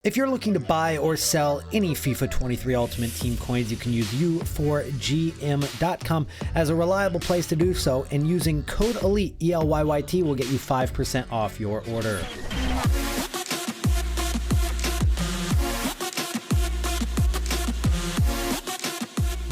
If you're looking to buy or sell any FIFA 23 Ultimate Team coins, you can use u4gm.com as a reliable place to do so, and using code ELYTE, ELYYT, will get you 5% off your order.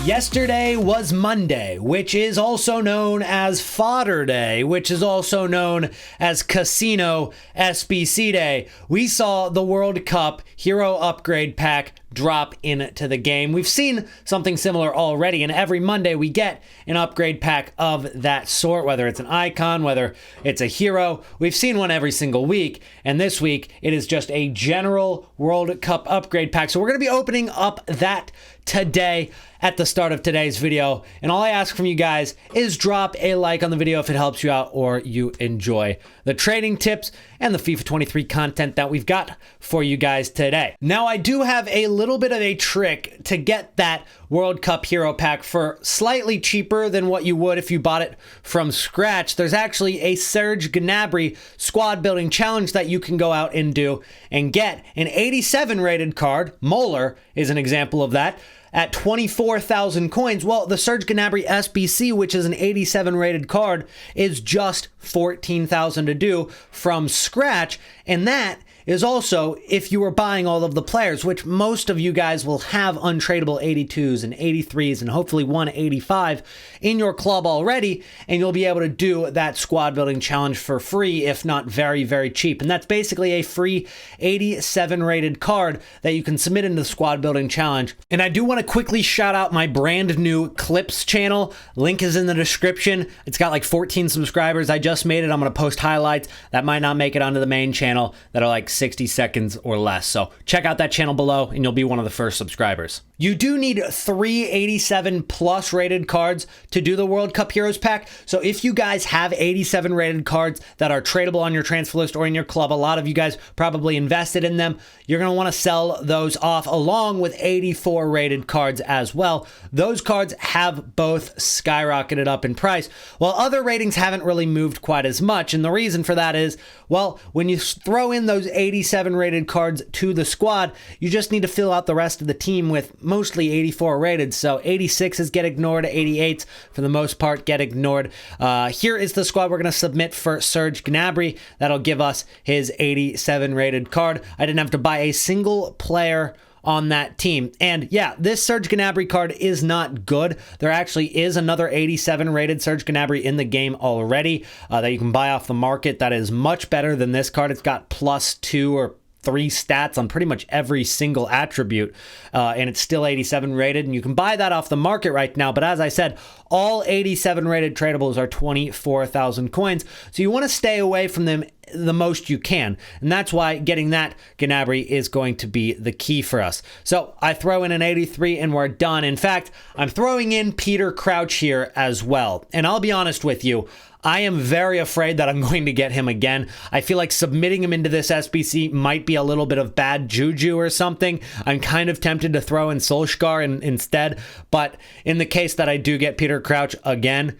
Yesterday was Monday, which is also known as Fodder Day, which is also known as Casino SBC Day. We saw the World Cup Hero Upgrade Pack drop into the game. We've seen something similar already, and every Monday we get an upgrade pack of that sort, whether it's an icon, whether it's a hero. We've seen one every single week, and this week it is just a general World Cup upgrade pack. So we're going to be opening up that today at the start of today's video, and all I ask from you guys is drop a like on the video if it helps you out or you enjoy the trading tips and the FIFA 23 content that we've got for you guys today. Now, I do have a little bit of a trick to get that World Cup Hero Pack for slightly cheaper than what you would if you bought it from scratch. There's actually a Serge Gnabry squad building challenge that you can go out and do and get an 87 rated card. Moeller is an example of that, at 24,000 coins. Well, the Serge Gnabry SBC, which is an 87 rated card, is just 14,000 to do from scratch, and that is also if you were buying all of the players, which most of you guys will have untradeable 82s and 83s and hopefully 185 in your club already, and you'll be able to do that squad building challenge for free, if not very, very cheap. And that's basically a free 87 rated card that you can submit into the squad building challenge. And I do want to quickly shout out my brand new Clips channel. Link is in the description. It's got like 14 subscribers. I just made it. I'm going to post highlights that might not make it onto the main channel that are like 60 seconds or less. So check out that channel below and you'll be one of the first subscribers. You do need 3 87 plus rated cards to do the World Cup Heroes Pack. So if you guys have 87 rated cards that are tradable on your transfer list or in your club, a lot of you guys probably invested in them, you're going to want to sell those off along with 84 rated cards as well. Those cards have both skyrocketed up in price, while other ratings haven't really moved quite as much. And the reason for that is, well, when you throw in those 87 rated cards to the squad, you just need to fill out the rest of the team with mostly 84 rated. So 86s get ignored, 88s for the most part get ignored. Here is the squad we're going to submit for Serge Gnabry. That'll give us his 87 rated card. I didn't have to buy a single player on that team. And yeah, this Serge Gnabry card is not good. There actually is another 87 rated Serge Gnabry in the game already that you can buy off the market that is much better than this card. It's got +2 or 3 stats on pretty much every single attribute, and it's still 87 rated, and you can buy that off the market right now. But as I said, all 87 rated tradables are 24,000 coins, so you want to stay away from them the most you can, and that's why getting that Gnabry is going to be the key for us. So I throw in an 83 and we're done. In fact, I'm throwing in Peter Crouch here as well, and I'll be honest with you, I am very afraid that I'm going to get him again. I feel like submitting him into this SBC might be a little bit of bad juju or something. I'm kind of tempted to throw in Solskjaer instead, but in the case that I do get Peter Crouch again,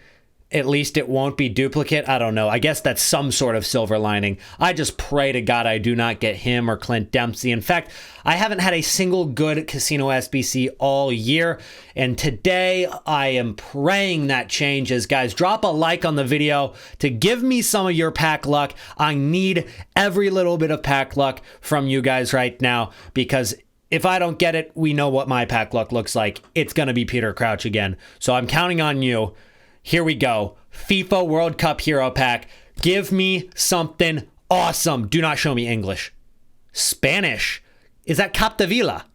at least it won't be duplicate. I don't know. I guess that's some sort of silver lining. I just pray to God I do not get him or Clint Dempsey. In fact, I haven't had a single good Casino SBC all year, and today I am praying that changes. Guys, drop a like on the video to give me some of your pack luck. I need every little bit of pack luck from you guys right now, because if I don't get it, we know what my pack luck looks like. It's going to be Peter Crouch again. So I'm counting on you. Here we go. FIFA World Cup Hero Pack. Give me something awesome. Do not show me English. Spanish. Is that Capdevila?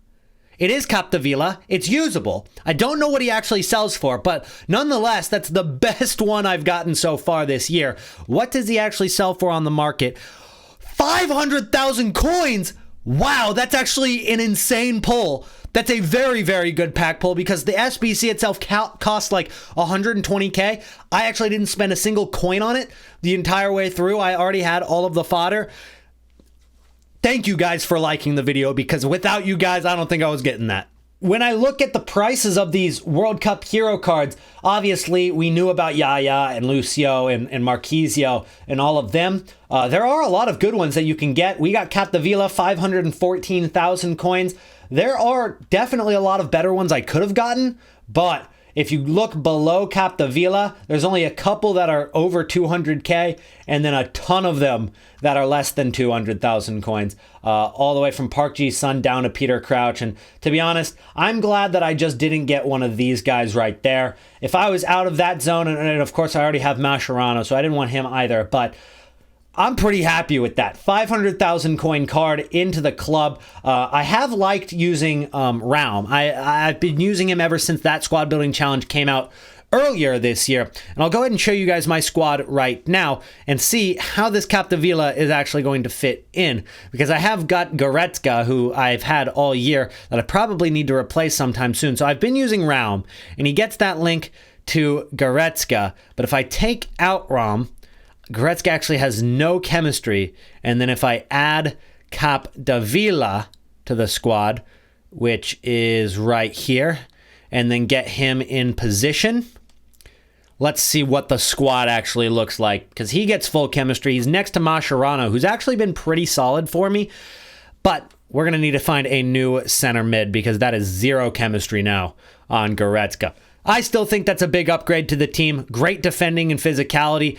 It is Capdevila. It's usable. I don't know what he actually sells for, but nonetheless, that's the best one I've gotten so far this year. What does he actually sell for on the market? 500,000 coins! Wow, that's actually an insane pull. That's a very, very good pack pull, because the SBC itself costs like 120k. I actually didn't spend a single coin on it the entire way through. I already had all of the fodder. Thank you guys for liking the video, because without you guys, I don't think I was getting that. when I look at the prices of these World Cup hero cards, obviously we knew about Yaya and Lucio and Marquisio and all of them. There are a lot of good ones that you can get. We got Capdevila, 514,000 coins. There are definitely a lot of better ones I could have gotten, but if you look below Capdevila, there's only a couple that are over 200k, and then a ton of them that are less than 200,000 coins, all the way from Park Ji-sun down to Peter Crouch. And to be honest, I'm glad that I just didn't get one of these guys right there. If I was out of that zone, and of course I already have Mascherano, so I didn't want him either, but I'm pretty happy with that. 500,000 coin card into the club. I have liked using Raum. I've been using him ever since that squad building challenge came out earlier this year. And I'll go ahead and show you guys my squad right now and see how this Capdevila is actually going to fit in. Because I have got Goretzka, who I've had all year, that I probably need to replace sometime soon. So I've been using Raum, and he gets that link to Goretzka. But if I take out Raum, Goretzka actually has no chemistry, and then if I add Capdevila to the squad, which is right here, and then get him in position, let's see what the squad actually looks like, because he gets full chemistry. He's next to Mascherano, who's actually been pretty solid for me, but we're going to need to find a new center mid, because that is zero chemistry now on Goretzka. I still think that's a big upgrade to the team. Great defending and physicality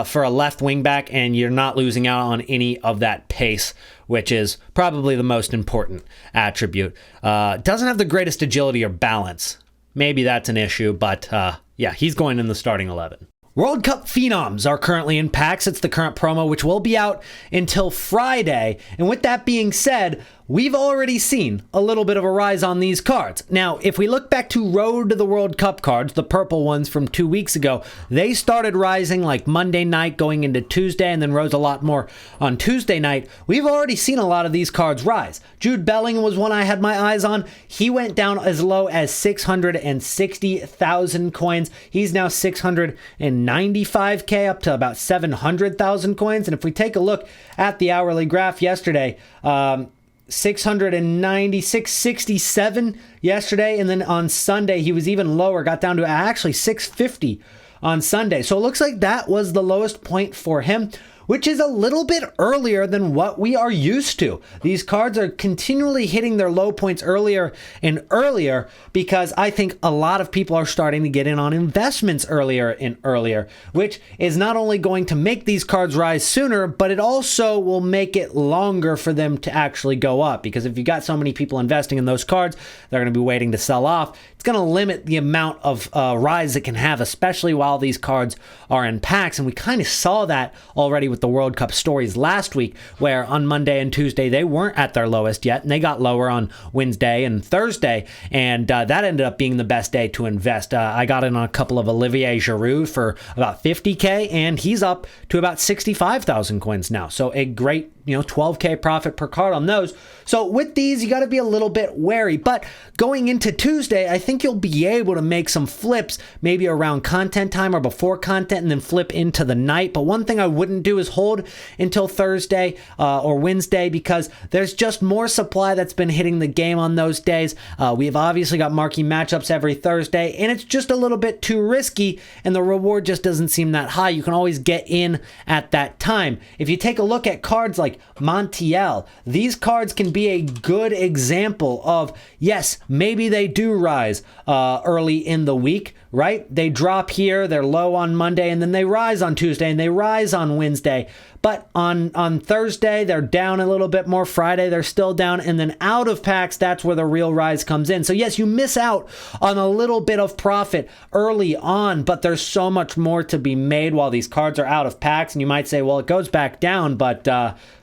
for a left wing back, and you're not losing out on any of that pace, which is probably the most important attribute. Doesn't have the greatest agility or balance. Maybe that's an issue, but yeah, he's going in the starting 11. World Cup Phenoms are currently in packs. It's the current promo, which will be out until Friday. And with that being said, we've already seen a little bit of a rise on these cards. Now, if we look back to Road to the World Cup cards, the purple ones from 2 weeks ago, they started rising like Monday night going into Tuesday, and then rose a lot more on Tuesday night. We've already seen a lot of these cards rise. Jude Bellingham was one I had my eyes on. He went down as low as 660,000 coins. He's now 695k, up to about 700,000 coins. And if we take a look at the hourly graph yesterday, 696.67 yesterday, and then on Sunday he was even lower, got down to actually 650 on Sunday. So it looks like that was the lowest point for him, which is a little bit earlier than what we are used to. These cards are continually hitting their low points earlier and earlier, because I think a lot of people are starting to get in on investments earlier and earlier, which is not only going to make these cards rise sooner, but it also will make it longer for them to actually go up. Because if you got so many people investing in those cards, they're going to be waiting to sell off. It's going to limit the amount of rise it can have, especially while these cards are in packs. And we kind of saw that already with the World Cup stories last week, where on Monday and Tuesday they weren't at their lowest yet, and they got lower on Wednesday and Thursday, and that ended up being the best day to invest. I got in on a couple of Olivier Giroud for about 50k, and he's up to about 65,000 coins now. So a great 12k profit per card on those. So with these, you got to be a little bit wary. But going into Tuesday, I think you'll be able to make some flips, maybe around content time or before content, and then flip into the night. But one thing I wouldn't do is hold until Thursday or Wednesday, because there's just more supply that's been hitting the game on those days. We have obviously got marquee matchups every Thursday, and it's just a little bit too risky, and the reward just doesn't seem that high. You can always get in at that time. If you take a look at cards like Montiel, these cards can be a good example of, yes, maybe they do rise early in the week, right? They drop here, they're low on Monday, and then they rise on Tuesday, and they rise on Wednesday. But on Thursday, they're down a little bit more. Friday, they're still down. And then out of packs, that's where the real rise comes in. So yes, you miss out on a little bit of profit early on, but there's so much more to be made while these cards are out of packs. And you might say, well, it goes back down, but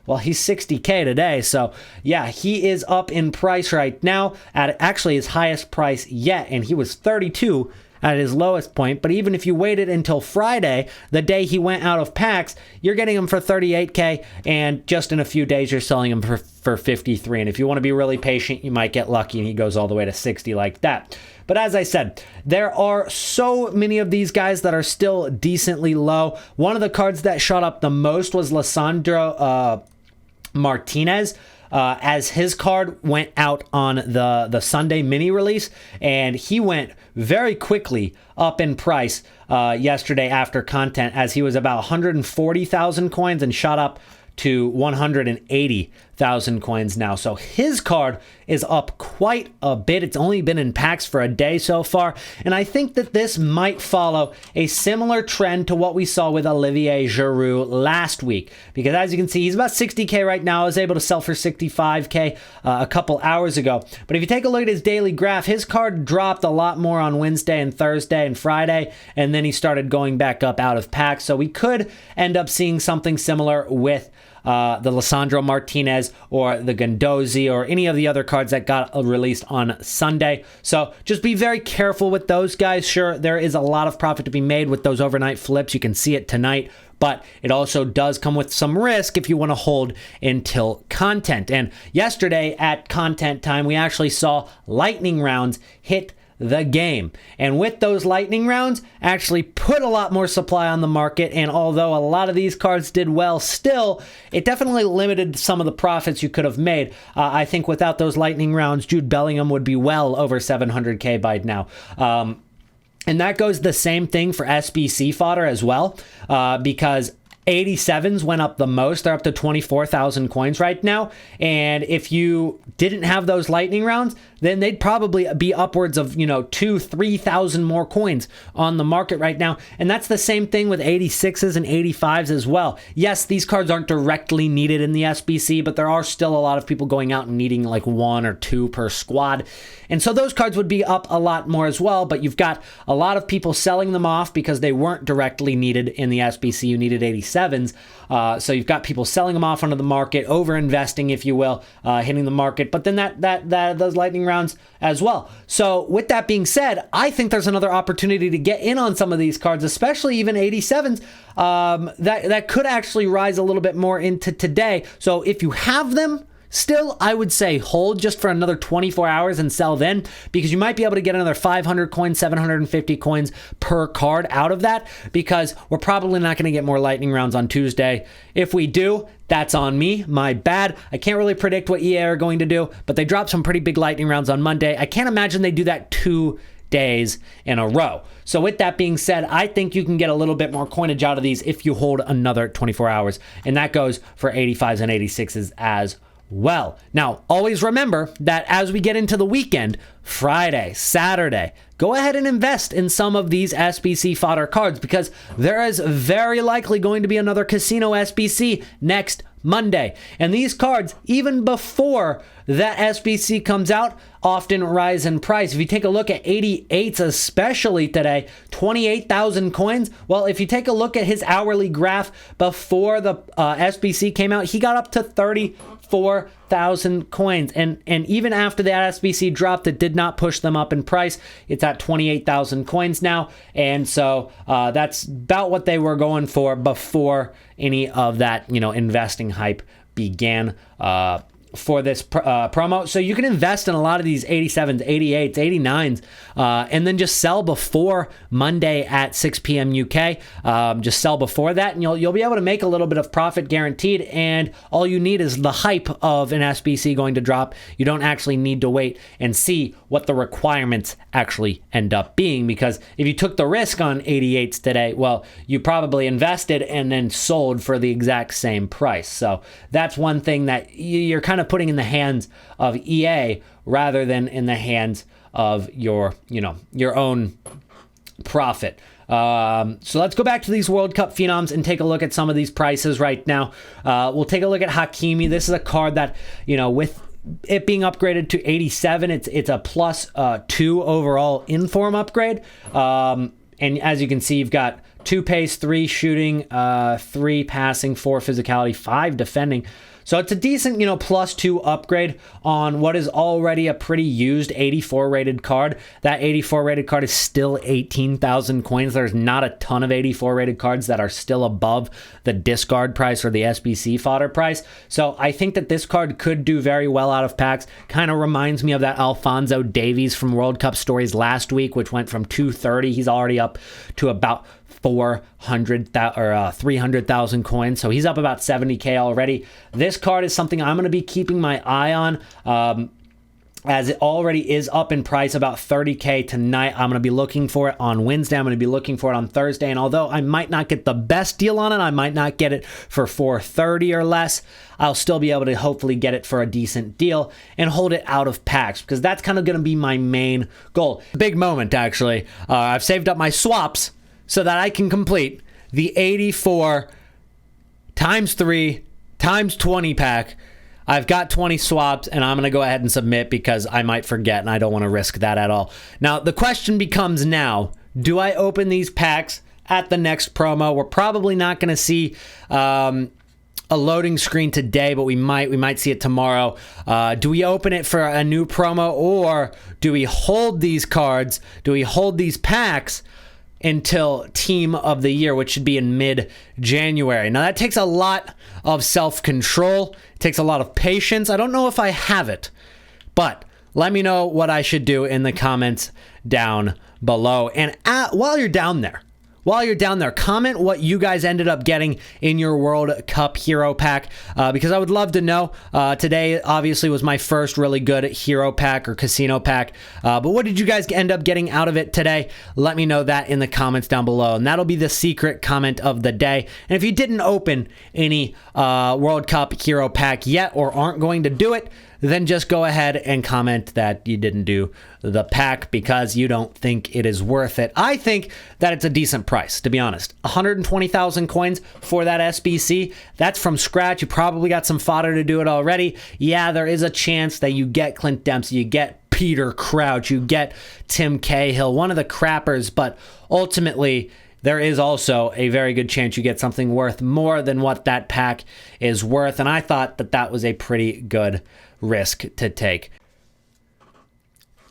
well, he's 60k today. So yeah, he is up in price right now at actually his highest price yet. And he was 32 at his lowest point. But even if you waited until Friday, the day he went out of packs, you're getting him for 38k, and just in a few days you're selling him for 53. And if you want to be really patient, you might get lucky and he goes all the way to 60 like that. But as I said, there are so many of these guys that are still decently low. One of the cards that shot up the most was Lissandro Martinez. as his card went out on the Sunday mini release, and he went very quickly up in price yesterday after content, as he was about 140,000 coins and shot up to 180,000 coins now. So his card is up quite a bit. It's only been in packs for a day so far, and I think that this might follow a similar trend to what we saw with Olivier Giroud last week, because as you can see, he's about 60k right now. I was able to sell for 65k a couple hours ago. But if you take a look at his daily graph, his card dropped a lot more on Wednesday and Thursday and Friday, and then he started going back up out of packs. So we could end up seeing something similar with the Lisandro Martinez or the Guendouzi or any of the other cards that got released on Sunday. So just be very careful with those guys. Sure, there is a lot of profit to be made with those overnight flips. You can see it tonight, but it also does come with some risk if you want to hold until content. And yesterday at content time, we actually saw lightning rounds hit the game, and with those lightning rounds actually put a lot more supply on the market. And although a lot of these cards did well, still it definitely limited some of the profits you could have made. I think without those lightning rounds, Jude Bellingham would be well over 700k by now. And that goes the same thing for SBC fodder as well, because 87s went up the most. They're up to 24,000 coins right now. And if you didn't have those lightning rounds, then they'd probably be upwards of, 2,000-3,000 more coins on the market right now. And that's the same thing with 86s and 85s as well. Yes, these cards aren't directly needed in the SBC, but there are still a lot of people going out and needing like 1 or 2 per squad. And so those cards would be up a lot more as well, but you've got a lot of people selling them off because they weren't directly needed in the SBC. You needed 87s. So you've got people selling them off onto the market, over investing, if you will, hitting the market, but then those lightning rounds as well. So with that being said, I think there's another opportunity to get in on some of these cards, especially even 87s, that could actually rise a little bit more into today. So if you have them, still, I would say hold just for another 24 hours and sell then, because you might be able to get another 500 coins, 750 coins per card out of that, because we're probably not going to get more lightning rounds on Tuesday. If we do, that's on me, my bad. I can't really predict what EA are going to do, but they dropped some pretty big lightning rounds on Monday. I can't imagine they do that 2 days in a row. So with that being said, I think you can get a little bit more coinage out of these if you hold another 24 hours, and that goes for 85s and 86s as well. Now, always remember that as we get into the weekend, Friday, Saturday, go ahead and invest in some of these SBC fodder cards, because there is very likely going to be another casino SBC next Monday. And these cards, even before that SBC comes out, often rise in price. If you take a look at 88s, especially today, 28,000 coins. Well, if you take a look at his hourly graph before the SBC came out, he got up to 34,000 coins. And even after that SBC dropped, it did not push them up in price. It's at 28,000 coins now. And so that's about what they were going for before any of that, investing hype began for this promo. So you can invest in a lot of these 87s, 88s, 89s, and then just sell before Monday at 6 p.m. UK. Just sell before that, and you'll be able to make a little bit of profit guaranteed. And all you need is the hype of an SBC going to drop. You don't actually need to wait and see what the requirements actually end up being, because if you took the risk on 88s today, well, you probably invested and then sold for the exact same price. So that's one thing that you're kind of putting in the hands of EA rather than in the hands of your own profit. So let's go back to these World Cup phenoms and take a look at some of these prices right now. We'll take a look at Hakimi. This is a card that, with it being upgraded to 87, it's a plus 2 overall inform upgrade. And as you can see, you've got 2 pace, 3 shooting, 3 passing, 4 physicality, 5 defending. So it's a decent, plus 2 upgrade on what is already a pretty used 84 rated card. That 84 rated card is still 18,000 coins. There's not a ton of 84 rated cards that are still above the discard price or the SBC fodder price. So I think that this card could do very well out of packs. Kind of reminds me of that Alphonso Davies from World Cup Stories last week, which went from 230. He's already up to about 300,000 coins. So he's up about 70K already. This card is something I'm going to be keeping my eye on. As it already is up in price about 30K tonight. I'm going to be looking for it on Wednesday. I'm going to be looking for it on Thursday. And although I might not get the best deal on it, I might not get it for 430 or less, I'll still be able to hopefully get it for a decent deal and hold it out of packs, because that's kind of going to be my main goal. Big moment, actually. I've saved up my swaps so that I can complete the 84 times 3 times 20 pack. I've got 20 swaps, and I'm going to go ahead and submit because I might forget, and I don't want to risk that at all. Now, the question becomes now, do I open these packs at the next promo? We're probably not going to see a loading screen today, but we might see it tomorrow. Do we open it for a new promo, or do we hold these cards? Do we hold these packs until Team of the Year, which should be in mid-January? Now, that takes a lot of self-control. It takes a lot of patience. I don't know if I have it, but let me know what I should do in the comments down below. And while you're down there, comment what you guys ended up getting in your World Cup Hero Pack, because I would love to know. Today, obviously, was my first really good Hero Pack or Casino Pack, but what did you guys end up getting out of it today? Let me know that in the comments down below, and that'll be the secret comment of the day. And if you didn't open any World Cup Hero Pack yet, or aren't going to do it, then just go ahead and comment that you didn't do the pack because you don't think it is worth it. I think that it's a decent price, to be honest. 120,000 coins for that SBC. That's from scratch. You probably got some fodder to do it already. Yeah, there is a chance that you get Clint Dempsey, you get Peter Crouch, you get Tim Cahill, one of the crappers, but ultimately, there is also a very good chance you get something worth more than what that pack is worth, and I thought that that was a pretty good risk to take.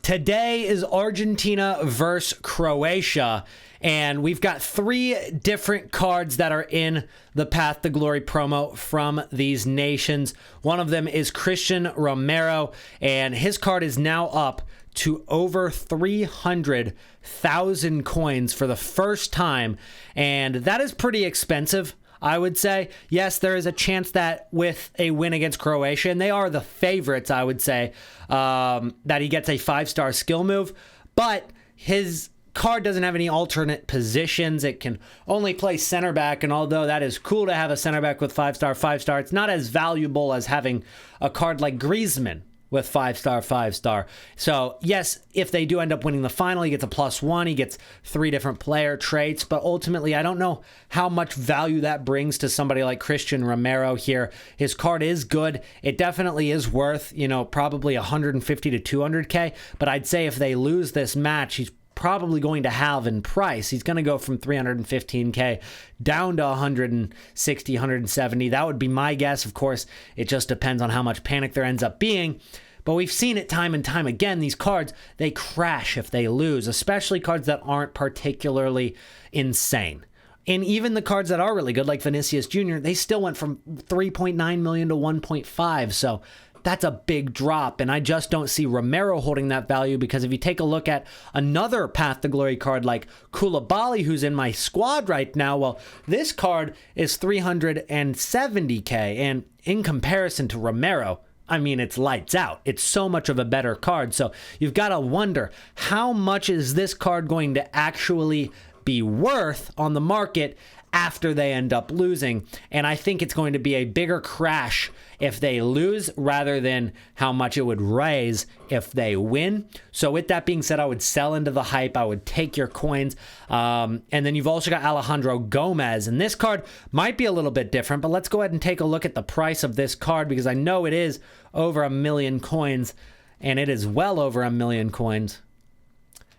Today is Argentina versus Croatia, and we've got 3 different cards that are in the Path to Glory promo from these nations. One of them is Christian Romero, and his card is now up to over 300,000 coins for the first time, and that is pretty expensive, I would say. Yes, there is a chance that with a win against Croatia, and they are the favorites, I would say, that he gets a 5-star skill move, but his card doesn't have any alternate positions. It can only play center back, and although that is cool to have a center back with 5-star, it's not as valuable as having a card like Griezmann with 5-star. So yes, if they do end up winning the final, he gets a +1, he gets 3 different player traits, but ultimately I don't know how much value that brings to somebody like Christian Romero here. His card is good. It definitely is worth, probably 150 to 200K, but I'd say if they lose this match, he's probably going to halve in price. He's going to go from 315K down to 160, 170. That would be my guess. Of course, it just depends on how much panic there ends up being. But we've seen it time and time again. These cards, they crash if they lose, especially cards that aren't particularly insane. And even the cards that are really good, like Vinicius Jr., they still went from 3.9 million to 1.5. So that's a big drop, and I just don't see Romero holding that value, because if you take a look at another Path to Glory card like Koulibaly, who's in my squad right now, well, this card is 370K, and in comparison to Romero, I mean, it's lights out. It's so much of a better card, so you've got to wonder, how much is this card going to actually be worth on the market after they end up losing? And I think it's going to be a bigger crash if they lose rather than how much it would raise if they win. So with that being said, I would sell into the hype. I would take your coins. And then you've also got Alejandro Gomez, and this card might be a little bit different, but let's go ahead and take a look at the price of this card, because I know it is over 1 million coins, and it is well over 1 million coins.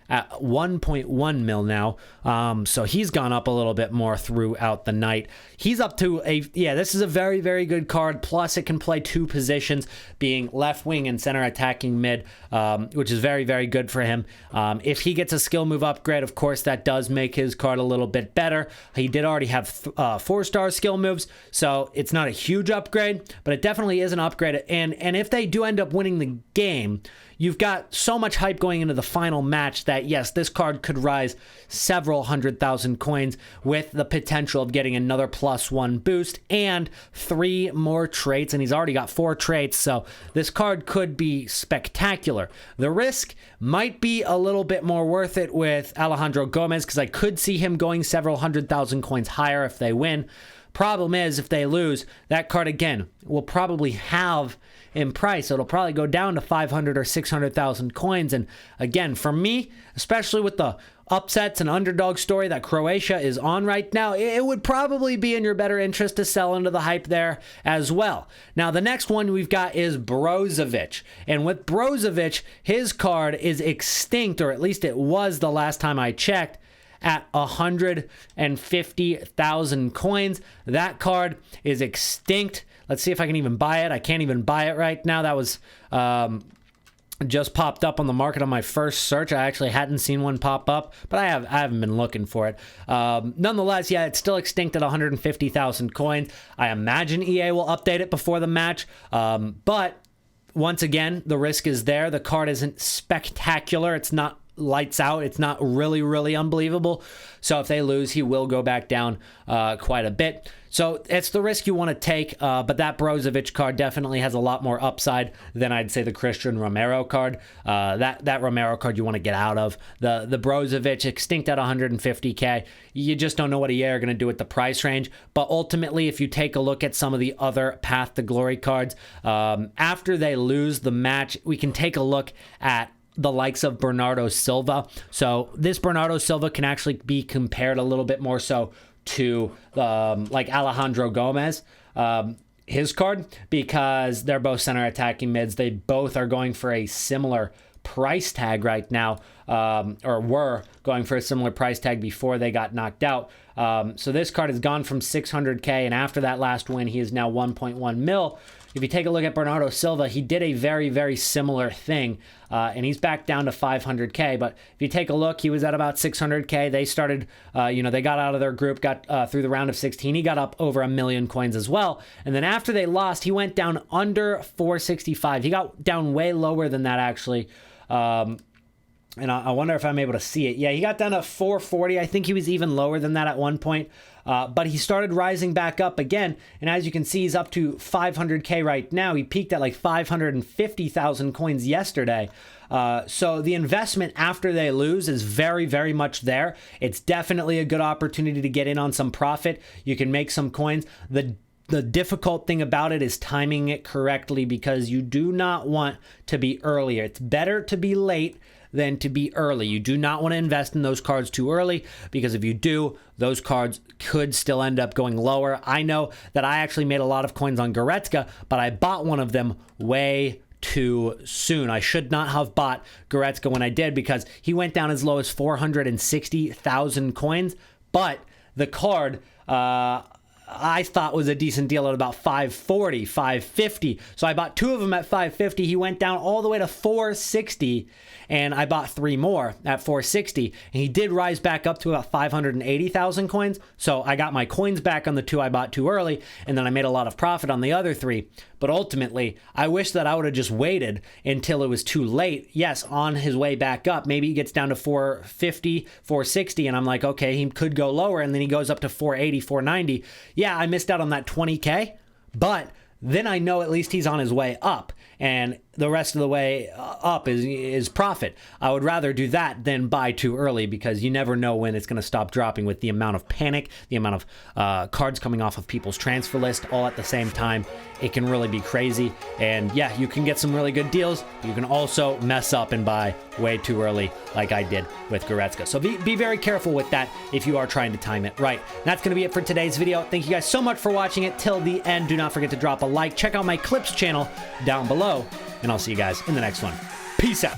At 1.1 mil now. So he's gone up a little bit more throughout the night. He's up to this is a very, very good card. Plus, it can play 2 positions, being left wing and center attacking mid, which is very, very good for him. If he gets a skill move upgrade, of course, that does make his card a little bit better. He did already have 4-star skill moves, so it's not a huge upgrade, but it definitely is an upgrade. And if they do end up winning the game, you've got so much hype going into the final match that that, yes, this card could rise several 100,000 coins with the potential of getting another +1 boost and 3 more traits, and he's already got 4 traits, so this card could be spectacular. The risk might be a little bit more worth it with Alejandro Gomez, because I could see him going several 100,000 coins higher if they win. Problem is, if they lose, that card again will probably halve in price. So it'll probably go down to 500 or 600,000 coins. And again, for me, especially with the upsets and underdog story that Croatia is on right now, it would probably be in your better interest to sell into the hype there as well. Now, the next one we've got is Brozovic. And with Brozovic, his card is extinct, or at least it was the last time I checked, at 150,000 coins. That card is extinct. Let's see if I can even buy it. I can't even buy it right now. That was just popped up on the market on my first search. I actually hadn't seen one pop up, but I haven't been looking for it. Nonetheless, yeah, it's still extinct at 150,000 coins. I imagine EA will update it before the match, but once again, the risk is there. The card isn't spectacular. It's not lights out. It's not really unbelievable. So if they lose, he will go back down quite a bit. So it's the risk you want to take, but that Brozovic card definitely has a lot more upside than I'd say the Christian Romero card. That Romero card you want to get out of. The Brozovic extinct at 150k. You just don't know what EA are going to do with the price range. But ultimately, if you take a look at some of the other Path to Glory cards, after they lose the match, we can take a look at the likes of Bernardo Silva. So this Bernardo Silva can actually be compared a little bit more so to like Alejandro Gomez, his card, because they're both center attacking mids. They both are going for a similar price tag right now, or were going for a similar price tag before they got knocked out. So this card has gone from 600k, and after that last win, he is now 1.1 mil. If you take a look at Bernardo Silva, he did a very similar thing, and he's back down to 500k. But if you take a look, he was at about 600k. They started, they got out of their group, got through the round of 16. He got up over 1 million coins as well. And then after they lost, he went down under 465. He got down way lower than that, actually. And I wonder if I'm able to see it. Yeah, he got down to 440. I think he was even lower than that at one point. But he started rising back up again. And as you can see, he's up to 500k right now. He peaked at like 550,000 coins yesterday. So the investment after they lose is very much there. It's definitely a good opportunity to get in on some profit. You can make some coins. The difficult thing about it is timing it correctly, because you do not want to be earlier. It's better to be late than to be early. You do not want to invest in those cards too early, because if you do, those cards could still end up going lower. I know that I actually made a lot of coins on Goretzka, but I bought one of them way too soon. I should not have bought Goretzka when I did, because he went down as low as 460,000 coins, but the card I thought was a decent deal at about 540, 550. So I bought 2 of them at 550. He went down all the way to 460, and I bought 3 more at 460. And he did rise back up to about 580,000 coins. So I got my coins back on the 2 I bought too early, and then I made a lot of profit on the other 3. But ultimately, I wish that I would have just waited until it was too late. Yes, on his way back up, maybe he gets down to 450, 460, and I'm like, okay, he could go lower, and then he goes up to 480, 490. Yeah, I missed out on that 20k, but then I know at least he's on his way up, and the rest of the way up is profit. I would rather do that than buy too early, because you never know when it's going to stop dropping with the amount of panic, the amount of cards coming off of people's transfer list all at the same time. It can really be crazy. And yeah, you can get some really good deals, but you can also mess up and buy way too early like I did with Goretzka. So be very careful with that if you are trying to time it right. And that's going to be it for today's video. Thank you guys so much for watching it till the end. Do not forget to drop a like. Check out my clips channel down below, and I'll see you guys in the next one. Peace out.